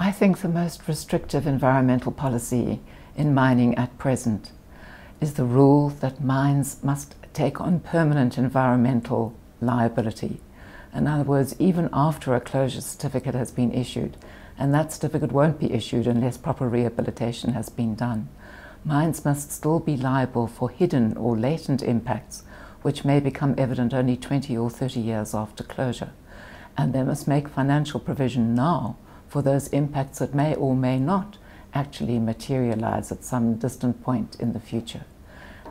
I think the most restrictive environmental policy in mining at present is the rule that mines must take on permanent environmental liability. In other words, even after a closure certificate has been issued, and that certificate won't be issued unless proper rehabilitation has been done, mines must still be liable for hidden or latent impacts which may become evident only 20 or 30 years after closure. And they must make financial provision now for those impacts that may or may not actually materialize at some distant point in the future.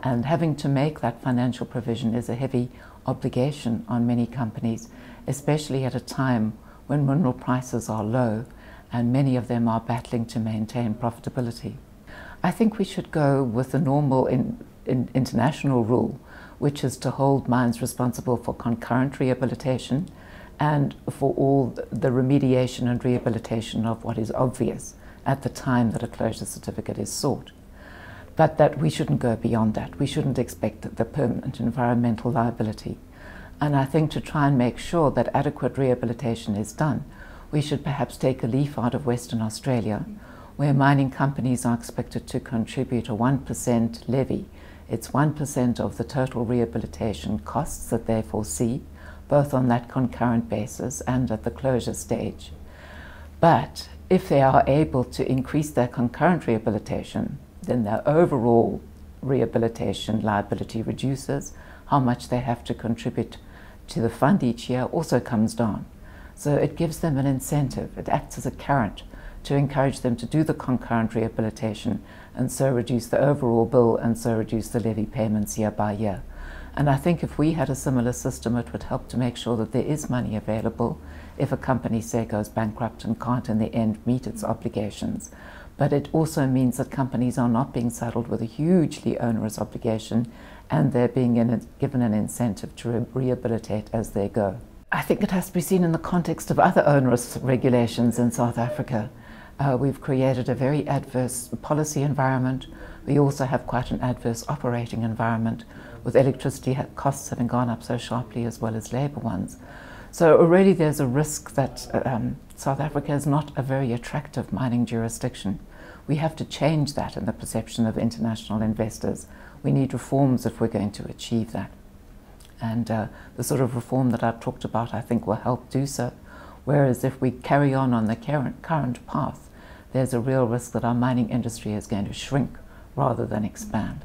And having to make that financial provision is a heavy obligation on many companies, especially at a time when mineral prices are low and many of them are battling to maintain profitability. I think we should go with the normal international rule, which is to hold mines responsible for concurrent rehabilitation and for all the remediation and rehabilitation of what is obvious at the time that a closure certificate is sought. But that we shouldn't go beyond that. We shouldn't expect the permanent environmental liability. And I think to try and make sure that adequate rehabilitation is done, we should perhaps take a leaf out of Western Australia, where mining companies are expected to contribute a 1% levy. It's 1% of the total rehabilitation costs that they foresee, both on that concurrent basis and at the closure stage. But if they are able to increase their concurrent rehabilitation, then their overall rehabilitation liability reduces. How much they have to contribute to the fund each year also comes down. So it gives them an incentive. It acts as a carrot to encourage them to do the concurrent rehabilitation and so reduce the overall bill and so reduce the levy payments year by year. And I think if we had a similar system, it would help to make sure that there is money available if a company, say, goes bankrupt and can't in the end meet its obligations. But it also means that companies are not being saddled with a hugely onerous obligation and they're being given an incentive to rehabilitate as they go. I think it has to be seen in the context of other onerous regulations in South Africa. We've created a very adverse policy environment. We also have quite an adverse operating environment, with electricity costs having gone up so sharply as well as labour ones. So already there's a risk that South Africa is not a very attractive mining jurisdiction. We have to change that in the perception of international investors. We need reforms if we're going to achieve that. And the sort of reform that I've talked about, I think, will help do so. Whereas if we carry on the current path, there's a real risk that our mining industry is going to shrink rather than expand.